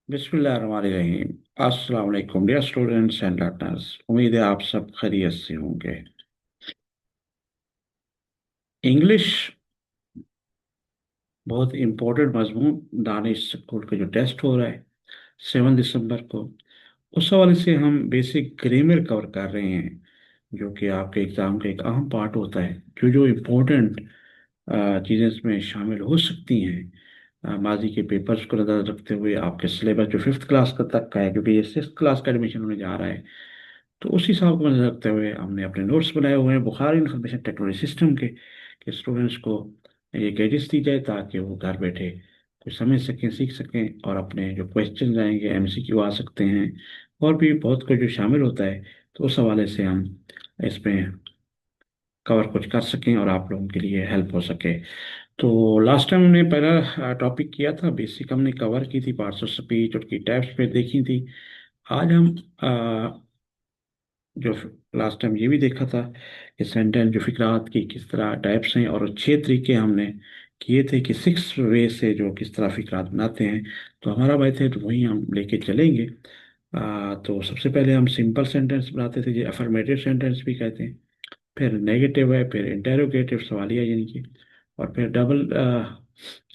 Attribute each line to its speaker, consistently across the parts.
Speaker 1: बिस्मिल्लाहिर्रहमानिर्रहीम। अस्सलाम वालेकुम डियर स्टूडेंट्स एंड लर्नर्स। उम्मीद है आप सब खैरियत से होंगे। इंग्लिश बहुत इम्पोर्टेंट मजमून, दानिश स्कूल का जो टेस्ट हो रहा है 7 दिसंबर को, उस हवाले से हम बेसिक ग्रामर कवर कर रहे हैं, जो कि आपके एग्ज़ाम का एक अहम पार्ट होता है। जो जो इम्पोर्टेंट चीज़ें इसमें शामिल हो सकती हैं, माजी के पेपर्स को नज़र रखते हुए, आपके सिलेबस जो 5th क्लास का तक का है, क्योंकि ये 6th क्लास का एडमिशन होने जा रहा है, तो उस हिसाब को नजर रखते हुए हमने अपने नोट्स बनाए हुए हैं बुखारी इंफॉर्मेशन टेक्नोलॉजी सिस्टम के, कि स्टूडेंट्स को ये गाइडेंस दी जाए ताकि वो घर बैठे कुछ समझ सकें, सीख सकें, और अपने जो क्वेश्चन आएंगे एमसीक्यू आ सकते हैं, और भी बहुत कुछ जो शामिल होता है, तो उस हवाले से हम इसमें कवर कुछ कर सकें और आप लोगों के लिए हेल्प हो सके। तो लास्ट टाइम हमने पहला टॉपिक किया था, बेसिक हमने कवर की थी, पार्ट्स ऑफ स्पीच और की टाइप्स पे देखी थी। आज हम जो लास्ट टाइम ये भी देखा था कि सेंटेंस जो फिक्रात की किस तरह टाइप्स हैं, और 6 तरीके हमने किए थे कि 6 वे से जो किस तरह फिक्रात बनाते हैं। तो हमारा मेथड वही हम लेके चलेंगे। तो सबसे पहले हम सिंपल सेंटेंस बनाते थे, जो अफर्मेटिव सेंटेंस भी कहते हैं। फिर नेगेटिव है, फिर इंटेरोगेटिव सवालिया यानी कि, और फिर double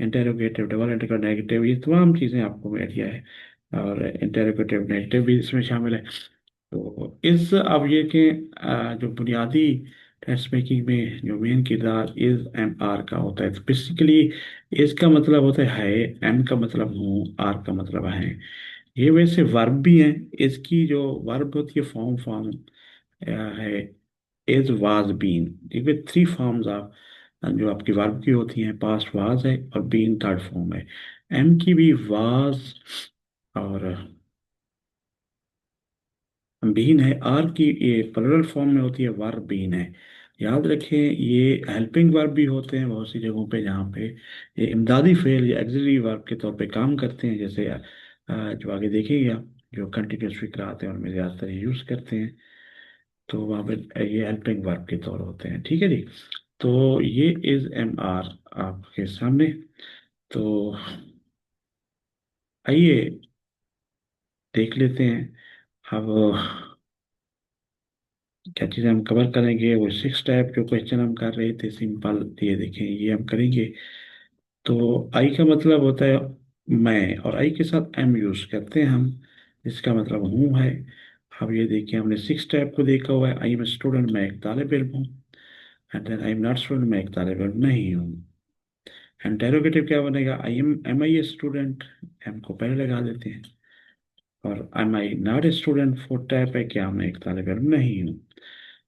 Speaker 1: interrogative, double interrogative, negative, ये तमाम चीज़ें आपको आइडिया है। और इंटेरोगेटिव नेगेटिव भी इसमें शामिल है। तो इस अब ये कि जो बुनियादी टेस्ट मेकिंग में जो मेन किरदार इज एम आर का होता है, तो बेसिकली इज का मतलब होता है, एम का मतलब हूँ, आर का मतलब है। ये वैसे वर्ब भी हैं। इसकी जो वर्ब होती है, फॉर्म फॉर्म है, इज वाज बीन। ये 3 फॉर्म्स ऑफ जो आपकी वर्ब की होती हैं, पास्ट वाज है और बीन थर्ड फॉर्म है। एम की भी वाज और बीन है। आर की ये प्लुरल फॉर्म में होती है, वर्ब बीन है। याद रखें, ये हेल्पिंग वर्ब भी होते हैं बहुत सी जगहों पे, जहाँ पे ये इमदादी फेल या एक्सिलरी वर्ब के तौर पे काम करते हैं। जैसे जो आगे देखेंगे आप, जो कंटिन्यूस फिक्र आते हैं उनमें ज़्यादातर यूज़ करते हैं, तो वहाँ पे ये हेल्पिंग वर्ब के तौर होते हैं। ठीक है जी। तो ये इज एम आर आपके सामने। तो आइए देख लेते हैं अब क्या चीज़ हम कवर करेंगे। वो 6 टाइप जो क्वेश्चन हम कर रहे थे सिंपल, ये देखें, ये हम करेंगे। तो आई का मतलब होता है मैं, और आई के साथ एम यूज़ करते हैं हम, इसका मतलब हूँ है। अब ये देखिए, हमने 6 टाइप को देखा हुआ है। आई एम स्टूडेंट, मैं एक तालिब इल्म हूँ। And then I am not student, मैं एक तालिब इल्म नहीं हूँ। इंटेरोगेटिव क्या बनेगा, am I a student, am को पहले लगा देते हैं। और am I not a student, fourth type है, क्या मैं एक तालिब इल्म नहीं हूँ।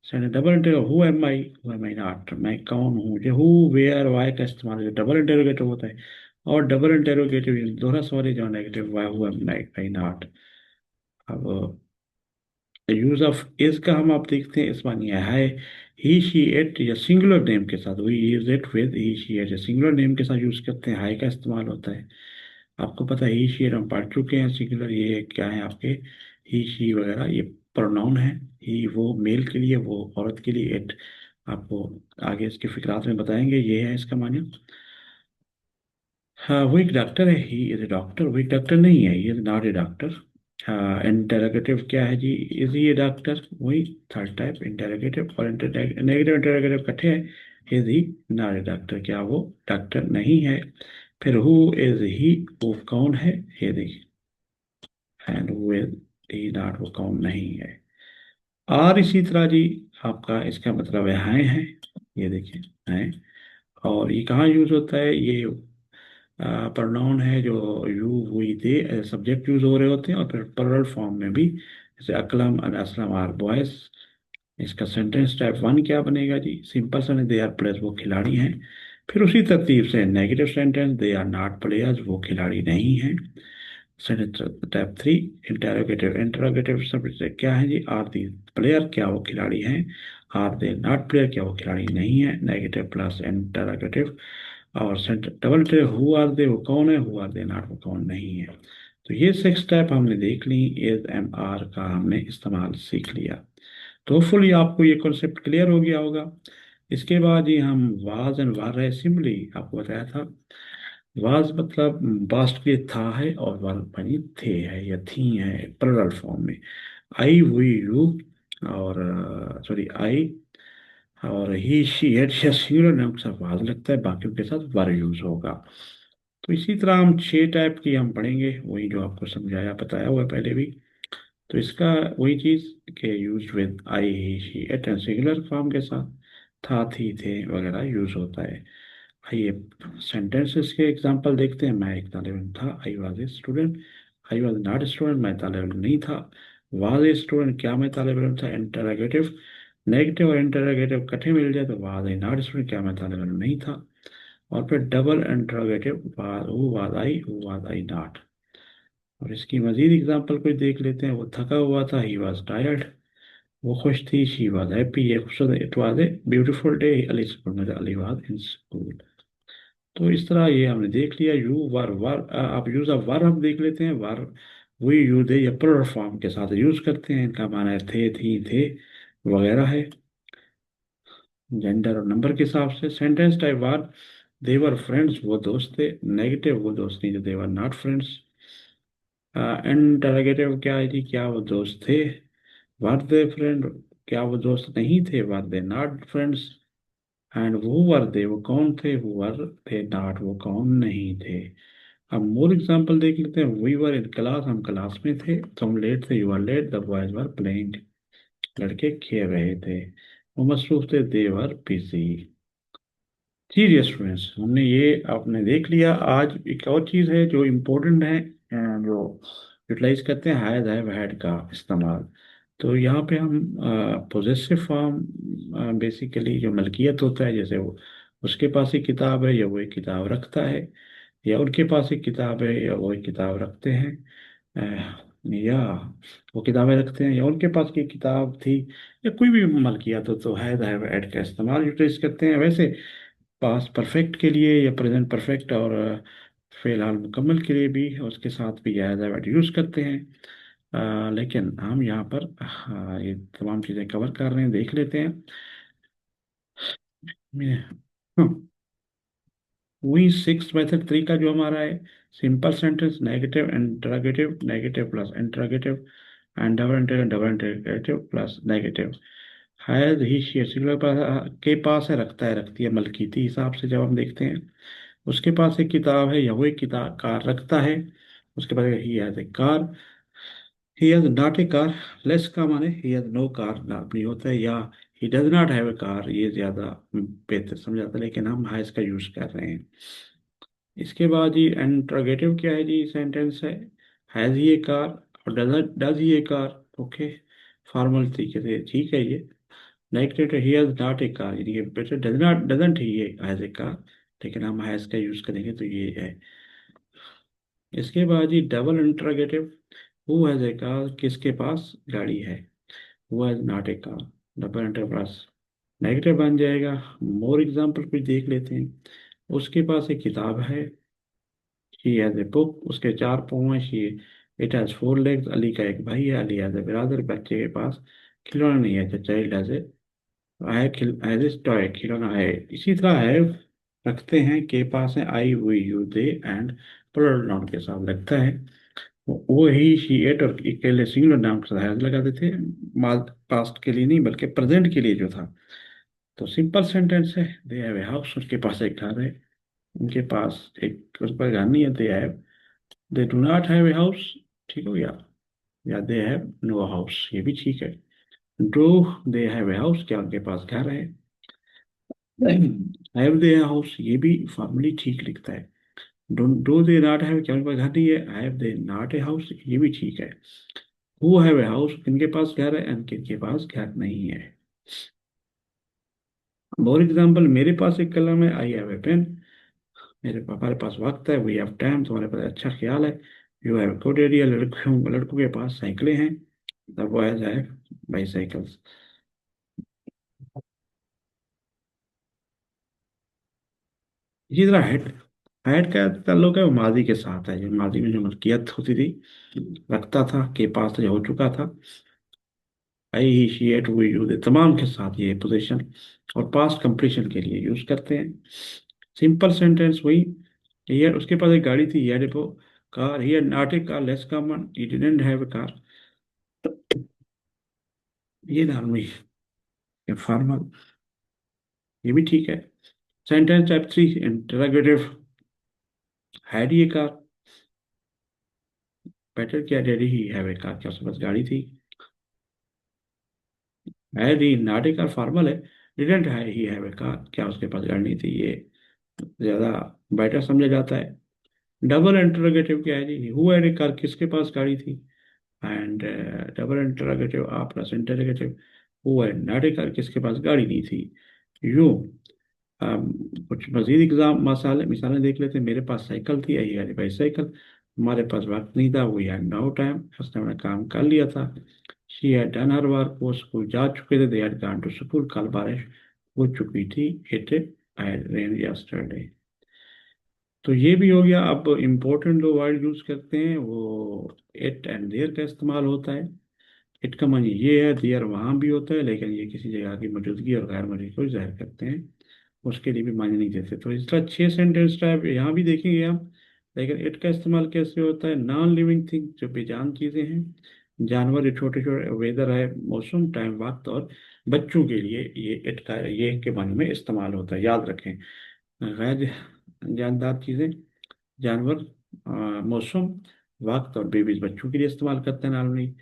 Speaker 1: Second double interrogative, who am I not, मैं कौन हूँ। जो हु वेयर वाई का इस्तेमाल जो डबल इंटरोगेटिव होता है, और डबल इंटरोगेटिव दोहरा सवाल जो negative, why who am I not. अब यूज ऑफ इज का हम आप देखते हैं, इस मानिए है, ही शी इट या सिंगुलर नेम के साथ, we use it with he she it या सिंगुलर नेम के साथ यूज करते हैं, हाई का इस्तेमाल होता है। आपको पता है, ही शी इट हम पढ़ चुके हैं। सिंगुलर ये क्या है आपके, ही शी वगैरह ये प्रोनाउन है। ही वो मेल के लिए, वो औरत के लिए, इट आपको आगे इसके फिक्रात में बताएंगे। ये है इसका माने। हाँ, वो एक डॉक्टर है, ही इज ए डॉक्टर। वो एक डॉक्टर नहीं है, he is not a doctor. हाँ, इंटेरोगेटिव क्या है जी, इज ही ए डॉक्टर, वही थर्ड टाइप इंटेरोगेटिव। और नेगेटिव इंटेरोगेटिव इकट्ठे है, is he not A doctor, क्या वो डॉक्टर नहीं है। फिर हु इज ही, वो कौन है, ये देखिए। And who is he not, वो कौन नहीं है। और इसी तरह जी, आपका इसका मतलब है हैं, ये देखिए हैं। और ये कहाँ यूज होता है, ये प्रोनाउन है जो यू हुई दे सब्जेक्ट यूज हो रहे होते हैं, और फिर प्लुरल फॉर्म में भी, जैसे अकलम एंड असलम आर बॉयज। इसका सेंटेंस टाइप 1 क्या बनेगा जी, सिंपल सा, दे आर प्लेयर्स, वो खिलाड़ी हैं। फिर उसी तरतीब से negative sentence, they are not players, वो खिलाड़ी नहीं हैं। सेंटेंस टाइप 3 इंटेरोगेटिव, इंटेरोगेटिव सब से क्या है जी, आर दी प्लेयर, क्या वो खिलाड़ी हैं। आर दे नॉट प्लेयर, क्या वो खिलाड़ी नहीं है, नेगेटिव प्लस इंटेरोगेटिव। और डबल टे, हु आर दे, वो कौन है, हु आर दे नॉट, वो कौन नहीं है। तो ये 6 स्टेप हमने देख ली, एज एम आर का हमने इस्तेमाल सीख लिया। तो होपफुली आपको ये कॉन्सेप्ट क्लियर हो गया होगा। इसके बाद ही हम वाज एंड वार है सिंपली आपको बताया था, वाज मतलब पास्ट के लिए था है, और वर बनी थे है या थी है प्लुरल फॉर्म में। आई वी यू, और सॉरी आई और ही शी इट या सिंगुलर नाउन के साथ वाज लगता है, बाकियों के साथ वर यूज होगा। तो इसी तरह हम 6 टाइप की हम पढ़ेंगे, वही जो आपको समझाया बताया हुआ है पहले भी। तो इसका वही चीज के use with I he she it and singular form के साथ था थी थे वगैरह यूज होता है। आइए सेंटेंसेस के एग्जांपल देखते हैं। मैं एक तालिब इल्म था, I was a student. I was not a student, मैं तालिब इल्म नहीं था। वाज ए स्टूडेंट, क्या मैं तालिब इल्म था। इंटरोगेटिव, नेगेटिव और इंटरोगेटिव इकट्ठे मिल जाए तो वाज ए नॉट स्टूडेंट, क्या मैं तालिब इल्म नहीं था। और फिर double interrogative, was who was I, who was I not. और इसकी मजीद एग्जांपल कोई देख लेते हैं। वो थका हुआ था, ही वाज टायर्ड। वो खुश थी, शी वाज हैप्पी। ये खूबसूरत, it was a beautiful day, Ali school, Ali was in school. तो इस तरह ये हमने देख लिया। यू वर वर, आप यूज ऑफ वर हम देख लेते हैं। वर वी यू दे या प्लुरल फॉर्म के साथ यूज करते हैं। इनका माना है थे थी थे वगैरह है, जेंडर और नंबर के हिसाब से। Sentence type war, they were friends, वो दोस्त थे। नेगेटिव, वो दोस्त नहीं थे, they were not friends. Interrogative क्या है जी, क्या वो दोस्त थे। वर दे फ्रेंड, क्या वो दोस्त नहीं थे, वर दे नॉट फ्रेंड्स। एंड वो वर दे, वो कौन थे, वो वर थे नॉट, वो कौन नहीं थे। अब मोर एग्जाम्पल देख लेते हैं। वी वर इन क्लास, हम क्लास में थे। तो हम लेट थे, you are late. The boys were playing, लड़के खेल रहे थे। वो मसरूफ थे, they were busy. Serious students, हमने ये आपने देख लिया। आज एक और चीज़ है जो इम्पोर्टेंट है, जो यूटिलाइज करते हैं, हैज हैव हैड का इस्तेमाल। तो यहाँ पे हम पोजेसिव फॉर्म, बेसिकली जो मलकियत होता है, जैसे वो उसके पास एक किताब है या वो एक किताब रखता है, या उनके पास एक किताब है या वो एक किताब रखते हैं, या वो किताबें रखते हैं या उनके पास की किताब थी, या कोई भी मलकियत हो, तो हैज हैव हैड का इस्तेमाल यूटिलाइज करते हैं। वैसे पास्ट परफेक्ट के लिए या प्रेजेंट परफेक्ट और फिलहाल मुकम्मल के लिए भी उसके साथ भी हैज हैव हैड यूज़ करते हैं। लेकिन हम यहाँ पर ये तमाम चीज़ें कवर कर रहे हैं, देख लेते हैं। हम्म, वही सिक्स मेथड थ्री का जो हमारा है, simple sentence, negative interrogative, negative plus interrogative and double interrogative, double interrogative plus negative. Has he she singular के पास है, रखता है रखती है, मलकीती हिसाब से जब हम देखते हैं। उसके पास एक किताब है या वो एक किताब कार रखता है। उसके बाद he has a car, he has not a car. Less का माने ही हैज नो कार नहीं होता है, या he does not have a car, ये ज्यादा बेहतर समझाता है, लेकिन हम हैज का यूज कर रहे हैं। इसके बाद जी इंट्रोगेटिव क्या है जी, सेंटेंस है, हैज ही ए कार और does he A car. Okay, formal तरीके से ठीक है ये। Negative, he has not a car, यानी कि better does not doesn't he has a car, लेकिन हम हैज का यूज करेंगे तो ये है। इसके बाद ही double interrogative, who has a car, किसके पास गाड़ी है। Who has not a car, double inter plus negative बन जाएगा। मोर एग्जाम्पल कुछ देख लेते हैं। उसके पास एक किताब है, शी हैज ए बुक, उसके 4 पाँव हैं। She it has 4 legs, Ali का एक भाई है। अली हैज ए ब्रदर, बच्चे के पास खिलौना नहीं है। द चाइल्ड हैज ए, है एज ए टॉय, खिलौना है। इसी तरह है रखते हैं, के पास है, I we you they and plural noun के साथ लगता है। वो ही शी एट, और अकेले सिंगुलर नाउन के साथ हैज लगा देते हैं, माल पास्ट के लिए नहीं बल्कि प्रेजेंट के लिए जो था। तो सिंपल सेंटेंस है, दे हैव ए हाउस, उसके पास एक घर है। उनके पास एक उस पर घर नहीं है, they have, they do not have a house, ठीक हो गया। या दे हैव नो हाउस, ये भी ठीक है। Do they have a house, क्या उनके पास घर है। हैव दे हाउस, ये भी फॉर्मली ठीक लिखता है। डू दे नॉट हैव, क्या उनके पास घर नहीं है। Have they not a house, ये भी ठीक है। हु हैव ए हाउस, किनके पास घर है, एंड किनके पास घर नहीं है। फॉर एग्जाम्पल, मेरे पास एक कलम है, आई हैव ए पेन। मेरे पापा के पास वक्त है, वी हैव टाइम, तुम्हारे पास अच्छा ख्याल है। यू हैव गुड आइडिया, लड़कों लड़कों के पास साइकिलें हैं। The boys have bicycles. इसी तरह हेड, हेड का ताल्लुक है वो माजी के साथ है, जो माजी में जो मलकियत होती थी, रखता था, के पास जो हो चुका था। आई ही शी एट वी यूज, तमाम के साथ ये पोजीशन और पास्ट कंप्लीशन के लिए यूज करते हैं। सिंपल सेंटेंस वही, ये उसके पास एक गाड़ी थी, ये डिपो car, he not a car, less common, he didn't have a car. ये नॉर्मली फॉर्मल, ये भी ठीक है। सेंटेंस टाइप 3 इंटरोगेटिव, हैड ये कार, बेटर क्या did he he have a car, क्या उसके पास गाड़ी थी। Had he not a car formal है, didn't he have a car, क्या उसके पास गाड़ी नहीं थी, ये ज्यादा बेटर समझा जाता है। डबल इंटरोगेटिव क्या है जी, हु हैड ए कार, किसके पास गाड़ी थी। एंड डबल इंटरोगेटिव आप plus interrogative, who had not a car, किसके पास गाड़ी नहीं थी। यूं कुछ मजीद एग्जाम मसाले मिसालें देख लेते हैं। मेरे पास साइकिल थी, यही है भाई साइकिल। हमारे पास वक्त नहीं था, वी हैड नो टाइम, उसने अपना काम कर लिया था। She had done her work, वो स्कूल जा चुके थे, they had gone to school, कल बारिश हो चुकी थी। It had rain yesterday. तो ये भी हो गया। अब इम्पोर्टेंट दो वर्ड यूज करते हैं, वो इट एंड देयर का इस्तेमाल होता है। इट का मानी ये है, देयर वहाँ भी होता है, लेकिन ये किसी जगह की मौजूदगी और गैर मौजूदगी को जाहिर करते हैं, उसके लिए भी मायने नहीं देते। तो इस तरह 6 सेंटेंस टाइप यहाँ भी देखेंगे हम। लेकिन इट का इस्तेमाल कैसे होता है, नॉन लिविंग थिंग, जो बेजान चीज़ें हैं, जानवर, ये छोटे छोटे, वेदर है, मौसम, टाइम, वक्त, और बच्चों के लिए ये इट का ये के माने में इस्तेमाल होता है, याद रखें। गैर जानदार चीज़ें, जानवर, मौसम, वक्त, और बेबीज, बच्चों के लिए इस्तेमाल करते हैं नॉर्मली।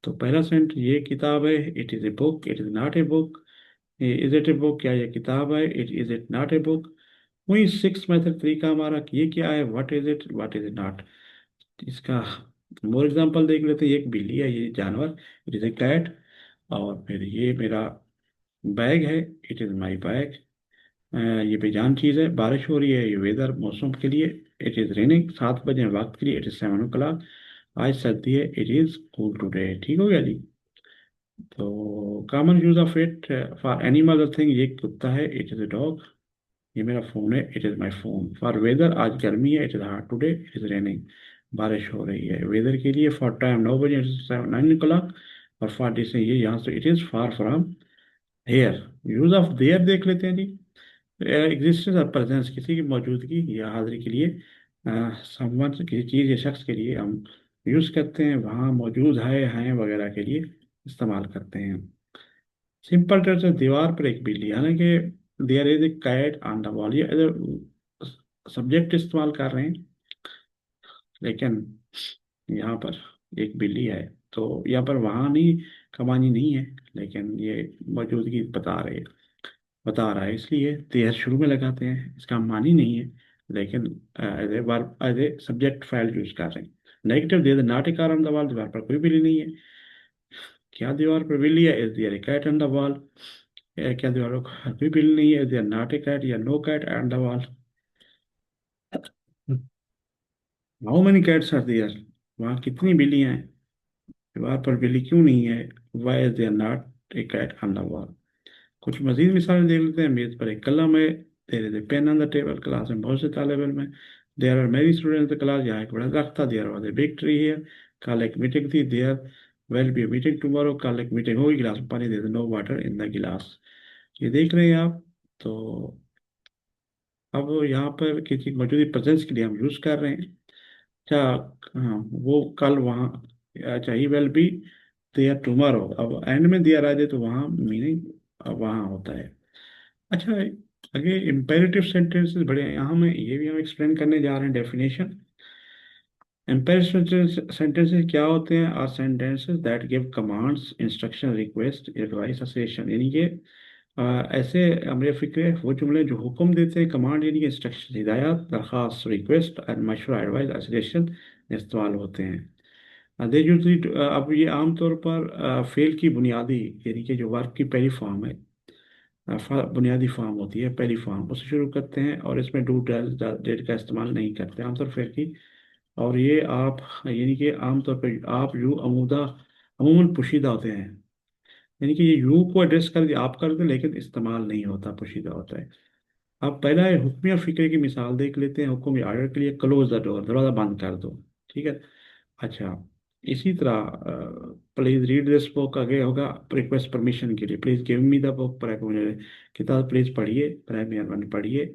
Speaker 1: तो पहला सेंट, ये किताब है, it is a book, it is not a book. Is it a book, क्या ये किताब है, it is it not a book. वही सिक्स मेथड तरीका हमारा कि ये क्या है, what is it, what is it not. इसका मोर एग्जांपल देख लेते हैं। ये एक बिल्ली है, ये जानवर, इट इज ए कैट। और फिर ये मेरा बैग है, इट इज माई बैग। ये बेजान चीज़ है, बारिश हो रही है, ये वेदर, मौसम के लिए। इट इज रेनिंग, 7 बजे वक्त के लिए, इट इज 7 o'clock। आज सर्दी है, इट इज कूल टुडे। ठीक हो गया जी। तो common use of it for animal thing, ये कुत्ता है, इट इज ए डॉग। ये मेरा फोन है, it is my phone. For weather, आज गर्मी है, it is hot today, it is raining, बारिश हो रही है। वेदर के लिए, फॉर टाइम, 9 बजे, इट इज 9 o'clock। और फॉर डिस्टेंस, ये यहाँ से, it is far from here. Use of their देख लेते हैं जी। एग्जिस्टेंस और प्रेजेंस, किसी की मौजूदगी या हाजिरी के लिए, समवन, किसी चीज़ या शख्स के लिए हम यूज करते हैं, वहाँ मौजूद है, हैं वगैरह के लिए इस्तेमाल करते हैं। सिंपल टर्म्स में, दीवार पर एक बिल्ली, हालांकि there is a cat on the wall, ये सब्जेक्ट इस्तेमाल कर रहे हैं, लेकिन यहाँ पर एक बिल्ली है, तो यहाँ पर वहाँ नहीं, कमानी नहीं है, लेकिन ये मौजूदगी बता रहा है, इसलिए देयर शुरू में लगाते हैं। इसका मानी नहीं है, लेकिन as a verb, as a subject file use कर रहे हैं। Negative, there not a car on the wall, दीवार पर कोई बिल्ली नहीं है। क्या दीवार पर बिल्ली है, is there a cat on the wall. क्या दीवारों पर कोई बिल्ली नहीं है, देयर नॉट ए कैट या no cat on the wall. How many cats are there, वहाँ कितनी बिल्लियां हैं, दीवार पर बिल्ली क्यों नहीं है। Why is there not a cat on the wall. कुछ मजीद मिसालें देख लेते हैं। मेज पर एक कलम है, there is a pen on the table, class में बहुत से तालिब इल्म है। There are many students in the class, यहाँ एक बड़ा दरख्त था। There was a big tree here, कल एक मीटिंग थी। There will be meeting tomorrow, कल एक मीटिंग होगी। गिलास में पानी, there is no water in the glass. ये देख रहे हैं आप। तो अब यहाँ पर किसी मौजूदा प्रेजेंस के लिए हम यूज कर रहे हैं। अच्छा, हाँ, वो कल वहाँ, अच्छा, he will be there tomorrow, अब एंड में दिया रह जाए तो वहाँ मीनिंग वहाँ होता है। अच्छा, आगे इम्पेरेटिव सेंटेंसेस बड़े अहम है, ये भी हम एक्सप्लेन करने जा रहे हैं। डेफिनेशन, इम्पेरेटिव सेंटेंसेस क्या होते हैं, are sentences that give commands, instruction, request, advice, suggestion, यानी कि ऐसे अमर फ़िक्र वो जुमले जो हुक्म देते हैं, कमांड यानी कि इंस्ट्रक्शन, हिदायत, दरख्वास्त, रिक्वेस्ट और मशवरा, एडवाइस, सजेशन इस्तेमाल होते हैं। दे यूजली, अब ये आमतौर पर फेल की बुनियादी, यानी कि जो वर्क की पहली फॉर्म है, बुनियादी फॉर्म होती है, पहली फॉर्म, उससे शुरू करते हैं, और इसमें डू डैश डेट का इस्तेमाल नहीं करते आमतौर पर की। और ये आप, यानी कि आमतौर पर आप, यू, अमूदा, अमूमन पोशीदा होते हैं, यानी कि ये यू को एड्रेस कर दिया, आप कर दे, लेकिन इस्तेमाल नहीं होता, पोशीदा होता है। अब पहला है हुक्म या फिक्रे की मिसाल देख लेते हैं। हुक्म या आर्डर के लिए, क्लोज द डोर, दरवाज़ा बंद कर दो। ठीक है। अच्छा, इसी तरह प्लीज रीड दिस बुक, आगे होगा रिक्वेस्ट परमिशन के लिए, please give me the book, पर मुझे किताब प्लीज पढ़िए, पर मेहरबानी पढ़िए।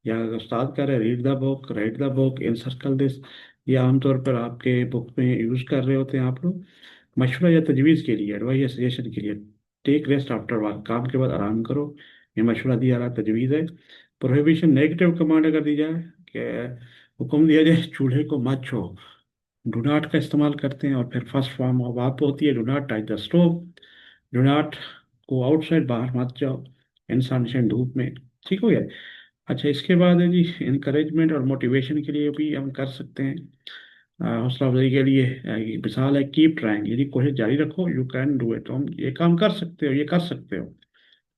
Speaker 1: या अगर उस्ताद कह रहे हैं read the book, right the book, encircle this, ये आमतौर पर आपके बुक में यूज़ कर रहे होते हैं आप लोग मशवरा या तजवीज़ के लिए, एडवाइस या सजेशन के लिए। टेक रेस्ट आफ्टर वर्क, काम के बाद आराम करो, ये मशवरा दिया रहा तजवीज़ है। प्रोहिबिशन, नेगेटिव कमांड अगर दी जाए कि हुक्म दिया जाए चूल्हे को मत छो, डू नॉट का इस्तेमाल करते हैं। और फिर फर्स्ट फॉर्म ऑफ आप होती है do not touch the stove, do not go outside, बाहर मत जाओ इंसान धूप में। ठीक हो गया। अच्छा, इसके बाद है जी इनकरेजमेंट और मोटिवेशन के लिए भी हम कर सकते हैं। हौसला अफजाई के लिए ये मिसाल है कीप ट्राइंग, यदि कोशिश जारी रखो, यू कैन डू इट, तो हम ये काम कर सकते हो, ये कर सकते हो।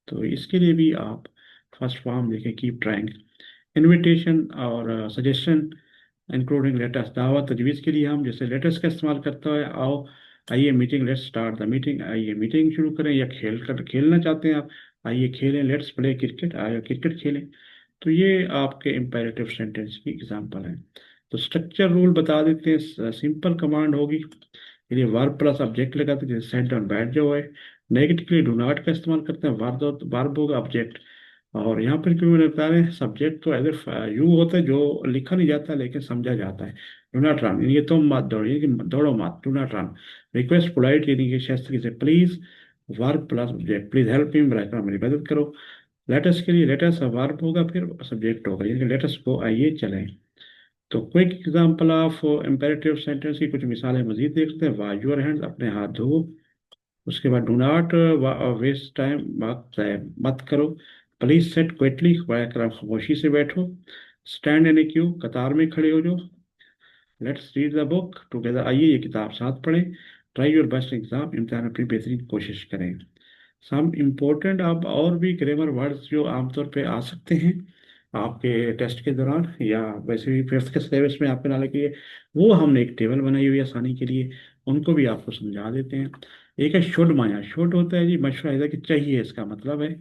Speaker 1: तो इसके लिए भी आप फर्स्ट फॉर्म देखें कीप ट्राइंग। इनविटेशन और सजेशन इंक्लूडिंग लेटर्स, दावत तजवीज़ के लिए हम जैसे लेटर्स का इस्तेमाल करता है, आओ आइए meeting, let's start the meeting, आइए मीटिंग शुरू करें। या खेलना चाहते हैं आप, आइए खेलें, लेट्स प्ले क्रिकेट, आइए क्रिकेट खेलें। तो ये आपके इम्पेरेटिव सेंटेंस की एग्जांपल है। तो स्ट्रक्चर रूल बता देते हैं। सिंपल कमांड होगी, यदि वर्ब प्लस ऑब्जेक्ट लगाते हैं जैसे सेट डाउन, बैठ जाओ है। नेगेटिव के लिए डू नॉट का इस्तेमाल करते हैं, वर्ब होगा ऑब्जेक्ट। और यहाँ पर क्यों मैंने बता रहे सब्जेक्ट तो एज यू होता है जो लिखा नहीं जाता लेकिन समझा जाता है। डू नॉट रन, ये तुम मत दौड़ो, ये कि दौड़ो मत, do not run. Request polite, यानी कि शास्त्री से please, verb plus object, please help me, मेरी मदद करो। लेटर्स के लिए लेटर्स वर्ब होगा फिर सब्जेक्ट होगा, यानी कि लेटर्स को आइए चलें। तो quick example of imperative sentence की कुछ मिसालें मजीद देखते हैं। वाश योर हैंड्स, अपने हाथ धो। उसके बाद डू नॉट वेस्ट टाइम, वक्त ज़ाया मत करो। प्लीज सेट क्विटली, खामोशी से बैठो। स्टैंड इन ए क्यू, कतार में खड़े हो जाओ। Let's read the book together, आइए ये किताब साथ पढ़ें। ट्राई योर बेस्ट एग्जाम, इम्तिहान में अपनी बेहतरीन कोशिश करें। सम इम्पोर्टेंट अब और भी ग्रामर वर्ड्स जो आमतौर पे आ सकते हैं आपके टेस्ट के दौरान, या वैसे भी फिफ्थ के सिलेबस में आपके नाले के लिए, वो हमने एक टेबल बनाई हुई है आसानी के लिए, उनको भी आपको समझा देते हैं। एक है शुड माया, शुड होता है जी मशवरा है कि चाहिए, इसका मतलब है।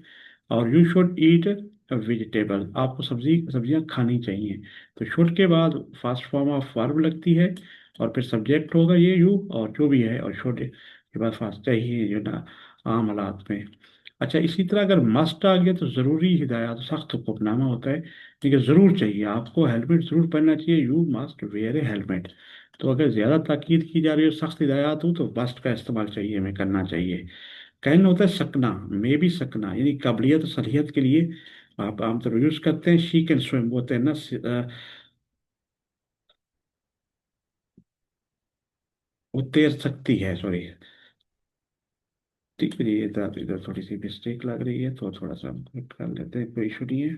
Speaker 1: और यू शुड ईट वेजिटेबल, आपको सब्जियां खानी चाहिए। तो शुड के बाद फर्स्ट फॉर्म ऑफ वर्ब लगती है, और फिर सब्जेक्ट होगा ये यू, और जो भी है, और शुड के बाद फास्ट चाहिए जो ना आम हालात में। अच्छा, इसी तरह अगर मस्ट आ गया तो ज़रूरी हिदायत सख्त हुक्मनामा होता है, लेकिन ज़रूर चाहिए आपको हेलमेट ज़रूर पहनना चाहिए, you must where A helmet. तो अगर ज़्यादा ताकीद की जा रही हो, सख्त हिदायत हो, तो मस्ट का इस्तेमाल चाहिए, हमें करना चाहिए। कैन होता है सकना, मे भी सकना, यानी काबिलियत और सलाहियत के लिए आप आमतौर यूज़ करते हैं। शी कैन स्विम होते हैं ना, वो तैर सकती है, सॉरी। ठीक है जी, इधर इधर थोड़ी सी मिस्टेक लग रही है, तो थोड़ा सा हम correct कर लेते हैं, कोई इशू नहीं है।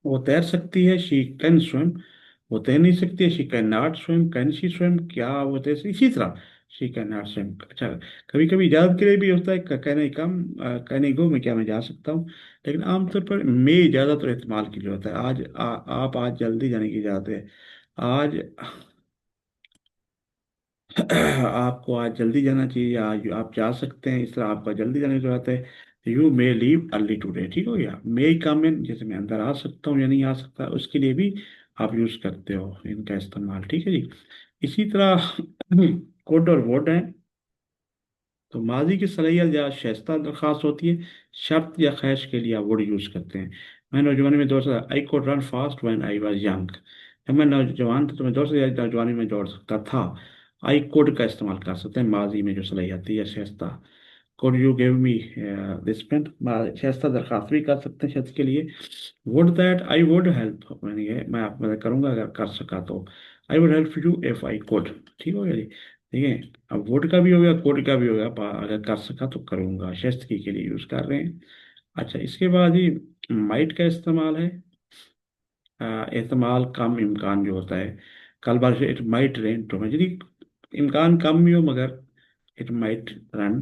Speaker 1: वो तैर सकती है, शी कैन स्विम। वो तैर नहीं सकती है, she can not swim. Can she swim, क्या वो तैर, इसी तरह शी कैन नॉट स्विम। अच्छा, कभी कभी इजाजत के लिए भी होता है, कहने कम, कहने गो मैं क्या मैं जा सकता हूँ। लेकिन आमतौर पर मैं इजाज़त और एहतमाल के लिए होता है। आज आप आज जल्दी जाने की इजाज़त है, आज आपको आज जल्दी जाना चाहिए, आज आप जा सकते हैं, इस तरह आपका जल्दी जाने की जरूरत है। You may leave early today, ठीक हो गया। मे कम इन, जैसे मैं अंदर आ सकता हूँ या नहीं आ सकता, उसके लिए भी आप यूज़ करते हो इनका इस्तेमाल, ठीक है जी। इसी तरह कोड और वर्ड है। तो माजी की सलाहियत या शाइस्ता दरख्वास्त होती है, शर्त या ख्वाहिश के लिए आप वर्ड यूज़ करते हैं। मैं नौजवानी में दौड़ सकता, I could run fast when I was young. जब मैं नौजवान था तो मैं दौड़ सकता, नौजवानी में दौड़ सकता था। आई कोड का इस्तेमाल कर सकते हैं माजी में जो सलाहियत है या शाइस्ता। Could you give me this pen, शाइस्ता दरख्वास्त भी कर सकते हैं शख्स के लिए। Would that I would help, मैंने ये मैं आप मदद करूंगा अगर कर सका तो। आई would help you if I could, ठीक हो गया जी। ठीक है, अब वुड का भी हो गया, कोड का भी हो गया, अगर कर सका तो करूंगा, शस्त्री के लिए यूज कर रहे हैं। अच्छा, इसके बाद ही माइट का इस्तेमाल है। एहतमाल कम इम्कान जो होता है, कल बारिश, इट माइट रेन टुमारो, यदि इम्कान कम भी हो मगर it might run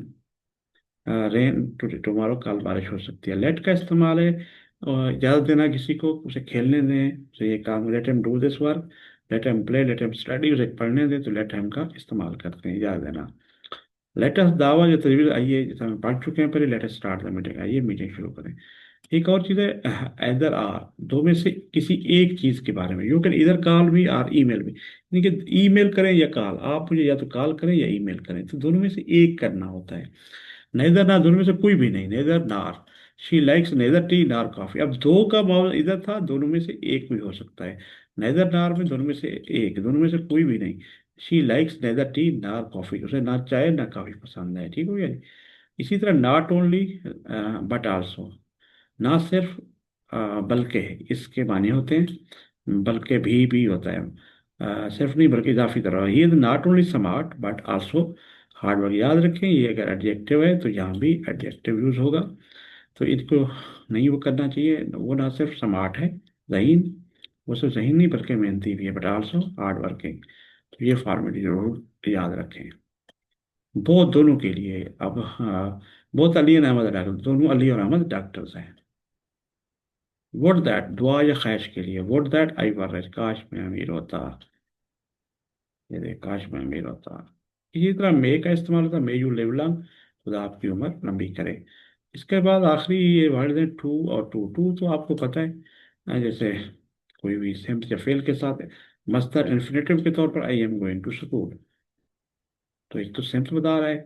Speaker 1: rain tomorrow, कल बारिश हो सकती है। लेट का इस्तेमाल है इजाज़त देना किसी को, उसे खेलने दें, उसे ये काम, let him do this work, let him play, let him study, उसे पढ़ने दें, तो लेट हिम का इस्तेमाल करते हैं इजाज़त देना। लेटेस्ट दावा या तजवीज़, आइए जैसे हम पढ़ चुके हैं पहले, लेटेस्ट स्टार्ट द मीटिंग, आइए मीटिंग शुरू करें। एक और चीज़ है एदर आर, दो में से किसी एक चीज़ के बारे में, यू कैन इधर कॉल भी और ईमेल भी, यानी कि ईमेल करें या कॉल, आप मुझे या तो कॉल करें या ईमेल करें, तो दोनों में से एक करना होता है। नेदर ना, दोनों में से कोई भी नहीं, नेदर नार। शी लाइक्स नेदर टी नार कॉफी। अब दो का मामला इधर था, दोनों में से एक भी हो सकता है। नेदर नार में दोनों में से एक, दोनों में से कोई भी नहीं। शी लाइक्स नेदर टी नार कॉफी, उसे ना चाय ना कॉफी पसंद है, ठीक हो गया जी। इसी तरह नॉट ओनली बट आल्सो, ना सिर्फ बल्कि, इसके माने होते हैं बल्कि भी होता है। सिर्फ नहीं बल्कि इजाफी तरह, he is not only smart but also hard work. याद रखें ये अगर एडजेक्टिव है तो यहाँ भी एडजेक्टिव यूज होगा। तो इसको नहीं वो करना चाहिए, वो ना सिर्फ स्मार्ट है, जहीन, वो सिर्फ जहीन नहीं बल्कि मेहनती भी है, बट आल्सो हार्ड वर्किंग। तो ये फॉर्मेलिटी जरूर याद रखें। बहुत दोनों के लिए अब, हाँ, बहुत अली और अहमद डॉक्टर, दोनों अली और अहमद डॉक्टर्स हैं। वुड दैट, दुआ या ख्वाहिश के लिए, would that I were rich, काश मैं अमीर होता। ये देख, काश मैं अमीर होता। इसी तरह मे का इस्तेमाल होता है, मे यू लिव लॉन्ग, खुदा आपकी उम्र लंबी करे। इसके बाद आखिरी ये वर्ड है टू और टू। टू तो आपको पता है, जैसे कोई भी सिंप या फेल के साथ मस्तर इन्फिनेटिव के तौर पर, I am going to school. तो एक तो सिंप बता रहा है।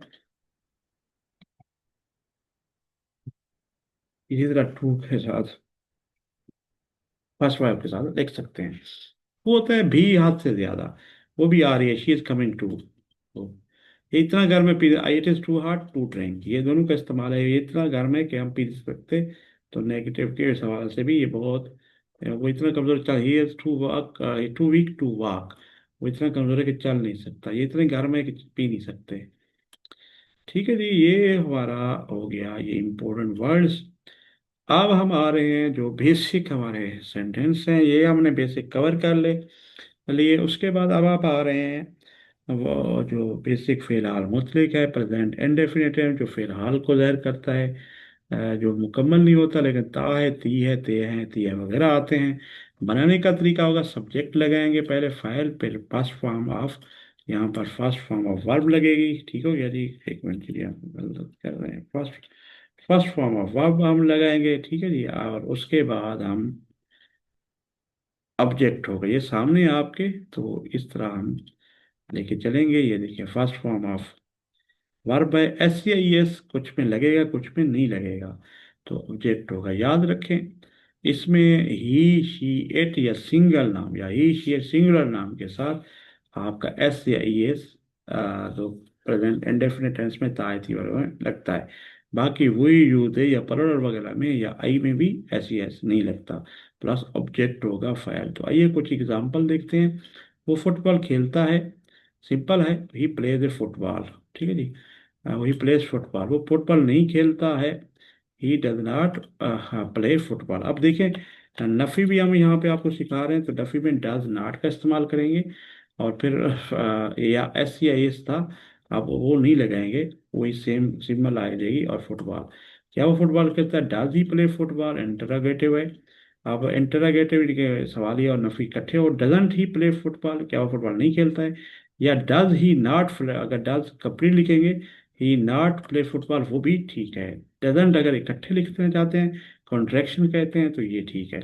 Speaker 1: इसी तरह टू के साथ, फर्स्ट वाइफ के साथ लिख सकते हैं। वो होता है भी हाथ से ज्यादा, वो भी आ रही है, शी इज कमिंग टू। तो ये इतना गर्म है, पी, it is too hot to drink, ये दोनों का इस्तेमाल है। ये इतना गर्म है कि हम पी नहीं सकते। तो नेगेटिव के सवाल से भी ये बहुत, वो इतना कमजोर, चल he is to walk, too weak to walk, वो इतना कमजोर है कि चल नहीं सकता, ये इतने गर्म है कि पी नहीं सकते। ठीक है जी, ये हमारा हो गया ये इंपॉर्टेंट वर्ड्स। अब हम आ रहे हैं जो बेसिक हमारे सेंटेंस हैं, ये हमने बेसिक कवर कर ले लिए। उसके बाद अब आप आ रहे हैं वो जो बेसिक फ़िलहाल मुतलिक है, प्रेजेंट इंडेफिनिटिव, जो फ़िलहाल को ज़ाहिर करता है, जो मुकम्मल नहीं होता लेकिन ता है, ती है, ते हैं, ती है वगैरह आते हैं। बनाने का तरीका होगा, सब्जेक्ट लगाएंगे पहले फाइल, फिर फर्स्ट फॉर्म ऑफ, यहाँ पर फर्स्ट फॉर्म ऑफ वर्ब लगेगी। ठीक हो गया जी, एक मिनट के लिए हम गलत कर रहे हैं, first first form of verb हम लगाएंगे, ठीक है जी। और उसके बाद हम ऑब्जेक्ट हो गए ये सामने आपके, तो इस तरह हम लेके चलेंगे। ये देखिए फर्स्ट फॉर्म ऑफ वर्ब है, एस या एस, कुछ में लगेगा कुछ में नहीं लगेगा, तो ऑब्जेक्ट होगा। याद रखें इसमें ही शी इट या सिंगल नाम या ही शी सिंगुलर नाम के साथ आपका एस या एस तो प्रेजेंट इंडेफिनिट टेंस में तायती वर्ब में लगता है। बाकी वही यू दे या प्लुरल वगैरह में या आई में भी एस एस नहीं लगता, प्लस ऑब्जेक्ट होगा फाइल। तो आइए कुछ एग्जांपल देखते हैं। वो फुटबॉल खेलता है, सिंपल है, ही प्लेज ए फुटबॉल, ठीक है जी। वही प्लेस फुटबॉल, वो फुटबॉल नहीं खेलता है, he does not play football. अब देखें नफ़ी भी हम यहाँ पे आपको सिखा रहे हैं, तो नफ़ी में डज नॉट का इस्तेमाल करेंगे, और फिर या एस या एस था, अब वो नहीं लगाएंगे, वही सेम सिंबल आ जाएगी। और फुटबॉल, क्या वो फुटबॉल खेलता है, does he play football, interrogative है। अब इंटरोगेटिव के सवालिया और नफ़ी इकट्ठे हो, डजंट ही प्ले फुटबॉल, क्या वो फुटबॉल नहीं खेलता है। या डज ही नॉट, अगर डज कंप्लीट लिखेंगे, ही नॉट प्ले फुटबॉल, वो भी ठीक है। डजंट अगर इकट्ठे लिखना चाहते हैं, कॉन्ट्रैक्शन कहते हैं, तो ये ठीक है।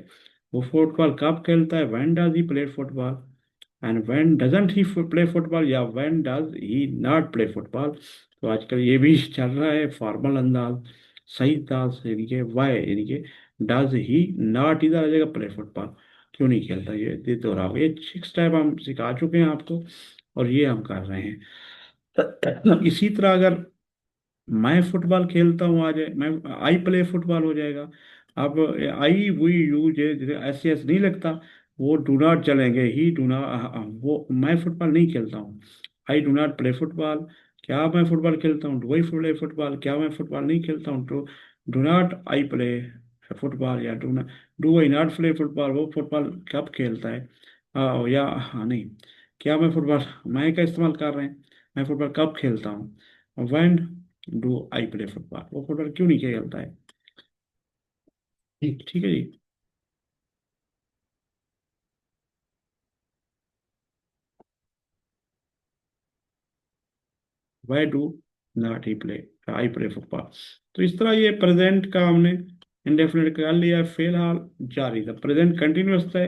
Speaker 1: वो फुटबॉल कब खेलता है, when does he play football, and when doesn't he play football, या when does he not play football. तो आजकल ये भी चल रहा है फॉर्मल अंदाज, सही अंदाज यानी कि वाई, यानी कि डज ही नॉट, इधर आ जाएगा प्ले फुटबॉल, क्यों नहीं खेलता, ये दोहराओ। ये 6 टाइप हम सिखा चुके हैं आपको, और ये हम कर रहे हैं। इसी तरह अगर मैं फुटबॉल खेलता हूँ आज, मैं आई प्ले फुटबॉल हो जाएगा। अब आई वी यूज एस एस नहीं लगता, वो डू नॉट चलेंगे, ही डू नॉट, वो मैं फुटबॉल नहीं खेलता हूँ, I do not play football. क्या मैं फुटबॉल खेलता हूँ, डू आई प्ले फुटबॉल, क्या मैं फुटबॉल नहीं खेलता हूँ, do do not I play football, या do I not play football, वो फुटबॉल कब खेलता है। या हाँ नहीं, क्या मैं फुटबॉल, मैं का इस्तेमाल कर रहे हैं, मैं फुटबॉल कब खेलता हूँ, when do I play football, वो फुटबॉल क्यों नहीं खेलता है। ठीक, ठीक है जी। Why do not he play, I play football. तो इस तरह ये प्रेजेंट का हमने इंडेफिनिट कर लिया। फिलहाल जारी था, प्रेजेंट कंटिन्यूअस था,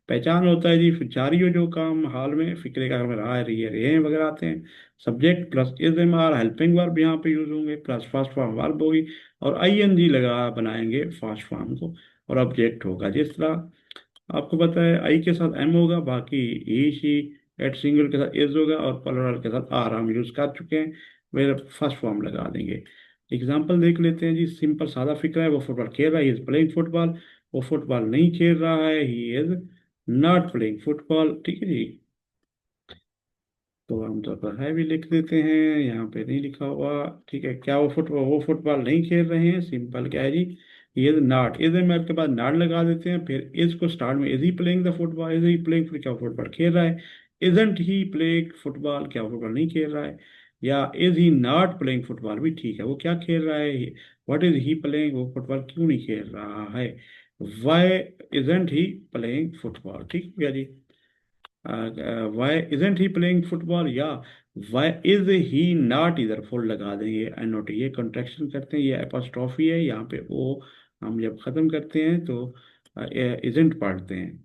Speaker 1: पहचान होता है जी फिर जारी हो जो काम हाल में, फिक्रे का में रहा है, रही है, रहे हैं वगैरह आते हैं। Subject plus is am are helping verb यहाँ पे यूज होंगे, प्लस फर्स्ट फॉर्म वर्ब होगी, और आई एन जी लगा बनाएंगे फर्स्ट फॉर्म को, और ऑब्जेक्ट होगा जिस तरह आपको पता है आई के साथ एम होगा, बाकी ही शी, एट सिंगल के साथ इज होगा, और प्लूरल के साथ आर हम यूज कर चुके हैं, वे फर्स्ट फॉर्म लगा देंगे। एग्जाम्पल देख लेते हैं जी, सिंपल सादा फिक्रा है, वो फुटबॉल खेल रहा है, ही इज प्लेइंग फुटबॉल, वो फुटबॉल नहीं खेल रहा है, he is not playing football, ठीक है जी। तो आमतौर पर है भी लिख देते हैं, यहाँ पे नहीं लिखा हुआ, ठीक है। क्या वो फुटबॉल नहीं खेल रहे हैं, सिंपल क्या है जी, ये नॉट, इज में के बाद नॉट लगा देते हैं, फिर इज को स्टार्ट में, is he playing the football, is he playing, फिर क्या वो फुटबॉल खेल रहा है, इजंट ही प्लेइंग फुटबॉल, क्या वो फुटबॉल नहीं खेल रहा है, या is he not playing football भी ठीक है, वो क्या खेल रहा है, व्हाट इज ही प्लेइंग, वो फुटबॉल क्यों नहीं खेल रहा है, why isn't he playing football, ठीक है जी। Why isn't he playing football, या वाई इज ही नॉट, इधर फुल लगा देंगे एन नोट, ये कंट्रैक्शन करते हैं, ये एपोस्ट्रॉफी है यहाँ पे, ओ हम जब खत्म करते हैं तो इजंट पढ़ते हैं।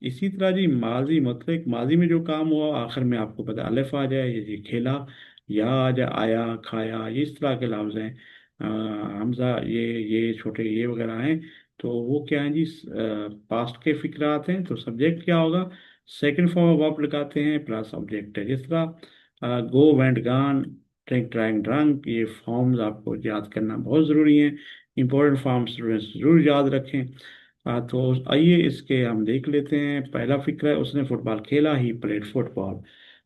Speaker 1: इसी तरह जी माजी, मतलब माजी में जो काम हुआ आखिर में आपको पता है, अलिफ आ जाए, ये जी खेला, या आ जाए, आया, खाया, इस तरह के लफ्ज हैं, हमजा, ये छोटे ये वगैरह हैं, तो वो क्या है जी, पास्ट के फिक्रात हैं, तो सब्जेक्ट क्या होगा, सेकंड फॉर्म ऑफ वर्ब लगाते हैं, प्लस ऑब्जेक्ट है, जिस तरह गो वेंट गान, ड्रिंक ड्रैंक ड्रंक, ये फॉर्म्स आपको याद करना बहुत ज़रूरी है, इंपॉर्टेंट फॉर्म्स स्टूडेंट्स जरूर याद रखें। तो आइए इसके हम देख लेते हैं। पहला फिक्र है, उसने फुटबॉल खेला, ही प्लेड फुटबॉल,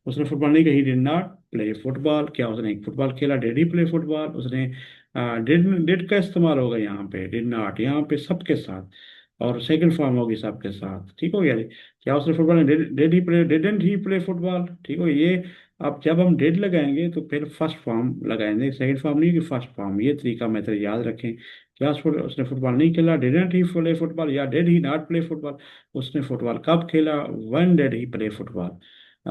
Speaker 1: उसने फुटबॉल नहीं खेला, he did not play football, क्या उसने फुटबॉल खेला, डिड ही प्ले फुटबॉल, उसने डिड का इस्तेमाल होगा यहाँ पे, डिड नॉट यहाँ पे सबके साथ, और सेकंड फॉर्म होगी सबके साथ, ठीक हो गया जी। क्या उसने football, did he play, didn't he play football, ठीक हो ये। अब जब हम डिड लगाएंगे तो फिर फर्स्ट फॉर्म लगाएंगे, सेकंड फॉर्म नहीं कि फर्स्ट फॉर्म, ये तरीका मेथड याद रखें। क्या उसने फुटबॉल नहीं खेला, डिडंट ही प्ले फुटबॉल, या did he not play football, उसने फुटबॉल कब खेला, when did he play football,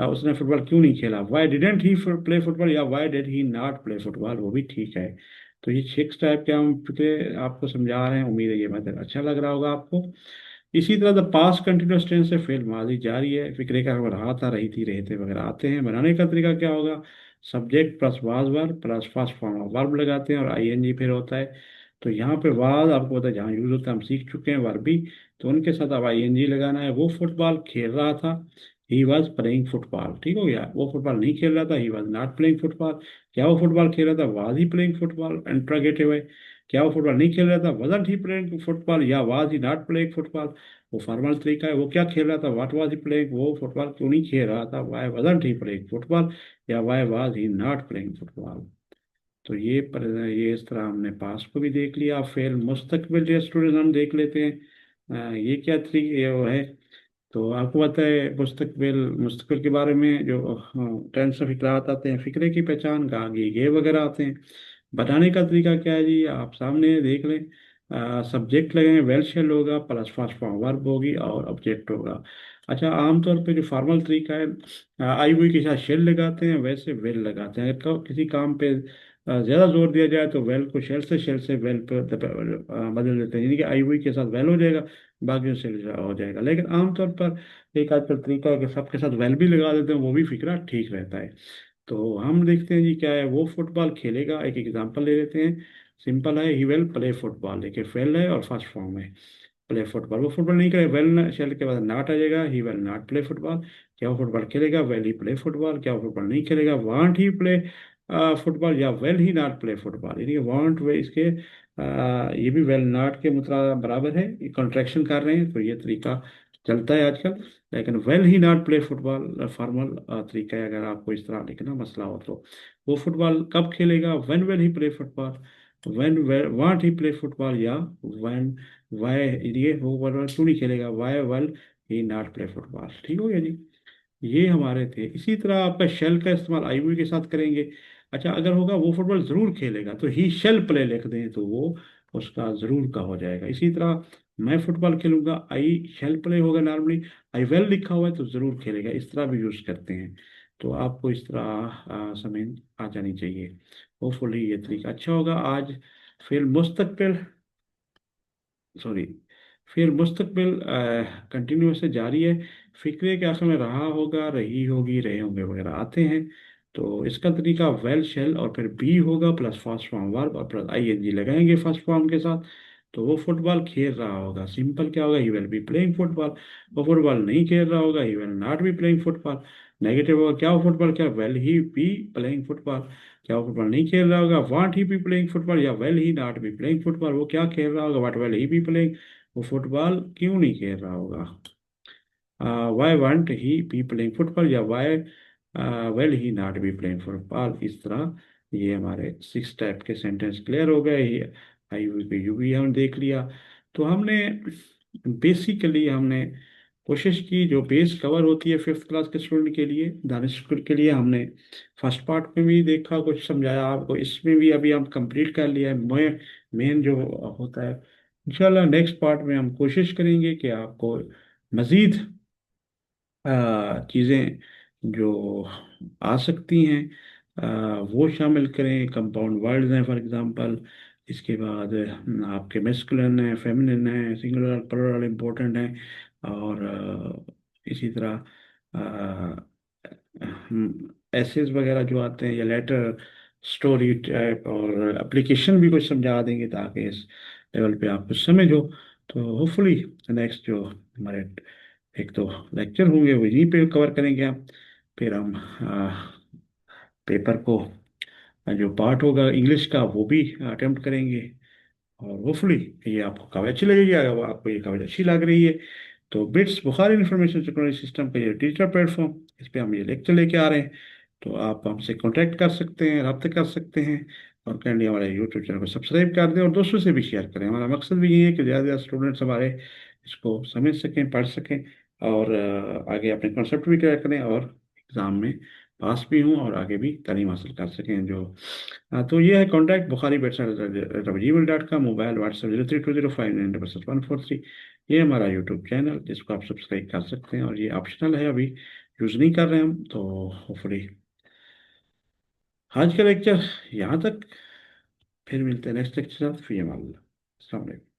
Speaker 1: उसने फुटबॉल क्यों नहीं खेला, why didn't he play football, या why did he not play football, वो भी ठीक है। तो ये 6 टाइप के हम फिक्रे आपको समझा रहे हैं, उम्मीद है ये मेथड अच्छा लग रहा होगा आपको। इसी तरह द पास्ट कंटिन्यूअस टेंस से फेल माजी जारी है, फिक्रे का रहा था, रही थी, रहे थे वगैरह आते हैं, बनाने का तरीका क्या होगा, subject plus was verb plus first form of verb लगाते हैं, और आईएनजी फिर होता है। तो यहाँ पे वाज आपको पता है जहाँ यूज होता है, हम सीख चुके हैं, वर्ब भी, तो उनके साथ अब आईएनजी लगाना है। वो फुटबॉल खेल रहा था, ही वॉज प्लेइंग फुटबॉल, ठीक हो गया। वो फुटबॉल नहीं खेल रहा था, he was not playing football. क्या वो फुटबॉल खेल रहा था, was he playing football, interrogative है। क्या वो फुटबॉल नहीं खेल रहा था, वजंट ही प्लेइंग फुटबॉल, या was he not playing football, वो फॉर्मल तरीका है। वो क्या खेल रहा था, व्हाट वाज ही प्लेइंग, वो फुटबॉल क्यों नहीं खेल रहा था, वाई वजंट ही प्लेइंग फुटबॉल, या why was he not playing football. तो ये इस तरह हमने पास्ट को भी देख लिया। फेल मुस्तकबिल के स्टूडेंट हम देख लेते हैं, ये क्या तरीके ये वो है। तो आपको पता है मुस्तकबिल के बारे में जो टेंस ऑफ फिक्रात आते हैं, फिक्रे की पहचान का आगे ये वगैरह आते हैं। बताने का तरीका क्या है जी, आप सामने देख लें, सब्जेक्ट लगेंगे, वेल शेल होगा, प्लस फर्स्ट फॉर्म वर्ब होगी, और ऑब्जेक्ट होगा। अच्छा, आमतौर पे जो फॉर्मल तरीका है, आई हुई के साथ शेल लगाते हैं, वैसे वेल लगाते हैं। अगर किसी काम पे ज़्यादा जोर दिया जाए तो वेल को शेल से वेल पर बदल देते हैं, यानी कि आई हुई के साथ वेल हो जाएगा, बाकी से हो जाएगा। लेकिन आमतौर पर एक आजकल तरीका है कि सबके साथ वेल भी लगा देते हैं, वो भी फिक्रा ठीक रहता है। तो हम देखते हैं जी क्या है, वो फुटबॉल खेलेगा, एक एग्जांपल ले लेते हैं। सिंपल है, ही विल प्ले फुटबॉल, देखिए फेल है और फर्स्ट फॉर्म है, प्ले फुटबॉल। वो फुटबॉल नहीं करेगा, वेल शेल के बाद नॉट आ जाएगा, ही विल नॉट प्ले फुटबॉल। क्या वो फुटबॉल खेलेगा, वेल ही प्ले फुटबॉल। क्या वो फुटबॉल नहीं खेलेगा, वांट ही प्ले फुटबॉल, या will he not play football. यानी वांट वे इसके ये भी वेल नॉट के मुतरा बराबर है, ये कॉन्ट्रैक्शन कर रहे हैं, तो ये तरीका चलता है आजकल। लेकिन well he not play football formal तरीका है, अगर आपको इस तरह लिखना मसला हो तो। वो फुटबॉल कब खेलेगा, when will he play football, when want he play football, या व्हेन वाई, ये वो फुटबॉल क्यों नहीं खेलेगा, why will he not play football, ठीक हो गया जी। ये हमारे थे। इसी तरह आपका शेल का इस्तेमाल आई हुई के साथ करेंगे। अच्छा, अगर होगा वो फुटबॉल जरूर खेलेगा, तो ही शेल प्ले लिख दें, तो वो उसका जरूर का हो जाएगा। इसी तरह मैं फुटबॉल खेलूंगा, आई शेल प्ले होगा नॉर्मली, आई वेल लिखा हुआ है तो जरूर खेलेगा, इस तरह भी यूज करते हैं। तो आपको इस तरह समझ आ जानी चाहिए। होपफुली ये तरीका अच्छा होगा। आज फिर मुस्तकबिल, सॉरी, फिर मुस्तकबिल कंटिन्यूस से जारी है, फिक्रे के आखिर में रहा होगा, रही होगी, रहे होंगे वगैरह आते हैं। तो इसका तरीका वेल शेल और फिर बी होगा प्लस फर्स्ट फॉर्म वर्ब और प्लस आईएनजी लगाएंगे फर्स्ट फॉर्म के साथ। तो वो फुटबॉल खेल रहा होगा, सिंपल क्या होगा, he will be playing football. वो फुटबॉल नहीं खेल रहा होगा, he will not be playing football. Negative होगा, क्या वो फुटबॉल, क्या will he be playing football. क्या वो फुटबॉल नहीं खेल रहा होगा, won't he be playing football, या will he not be playing football. वो क्या खेल रहा होगा, what will he be playing, वो फुटबॉल क्यों नहीं खेल रहा होगा। Why want he be playing football, या why will he not be playing football. इस तरह ये हमारे 6 टाइप के सेंटेंस क्लियर हो गए। ये आई यू भी हम देख लिया। तो हमने बेसिकली हमने कोशिश की, जो बेस कवर होती है 5th क्लास के स्टूडेंट के लिए, दानिश स्कूल के लिए, हमने फर्स्ट पार्ट में भी देखा, कुछ समझाया आपको, इसमें भी अभी हम कंप्लीट कर लिया है मेन जो होता है। इंशाल्लाह नेक्स्ट पार्ट में हम कोशिश करेंगे कि आपको मज़ीद चीज़ें जो आ सकती हैं वो शामिल करें। कंपाउंड वर्ड्स हैं फॉर एग्जांपल, इसके बाद आपके मेस्कुलिन है, फेमिनिन है, सिंगुलर प्लुरल इंपॉर्टेंट है। और इसी तरह एसेज वगैरह जो आते हैं, या लेटर, स्टोरी टाइप और एप्लीकेशन भी कुछ समझा देंगे ताकि इस लेवल पे आप कुछ समझो। तो होपफुली नेक्स्ट जो हमारे एक तो लेक्चर होंगे वो यहीं पे कवर करेंगे हम। फिर हम पेपर को जो पार्ट होगा इंग्लिश का वो भी अटेम्प्ट करेंगे। और होपफुली ये आपको काफ़ी अच्छी लगेगी। अगर आपको ये काफ़ी अच्छी लग रही है तो bits Bukhari information technology system का ये डिजिटल प्लेटफॉर्म, इस पे हम ये लेक्चर लेके आ रहे हैं। तो आप हमसे कांटेक्ट कर सकते हैं, रब्ता कर सकते हैं। और कैंडी हमारे यूट्यूब चैनल को सब्सक्राइब कर दें और दोस्तों से भी शेयर करें। हमारा मकसद भी ये है कि ज़्यादा से ज़्यादा स्टूडेंट्स हमारे इसको समझ सकें, पढ़ सकें और आगे अपने कॉन्सेप्ट भी क्लियर करें और एग्ज़ाम में पास भी हों और आगे भी तालीम हासिल कर सकें। जो तो ये है contact Bukhari @gmail.com, mobile WhatsApp 0320597743। ये हमारा यूट्यूब चैनल जिसको आप सब्सक्राइब कर सकते हैं, और ये ऑप्शनल है, अभी यूज़ नहीं कर रहे हम। तो होपफुली आज का लेक्चर यहाँ तक, फिर मिलते हैं नेक्स्ट लेक्चर के साथ। फी अमान अल्लाह। अस्सलाम वालेकुम।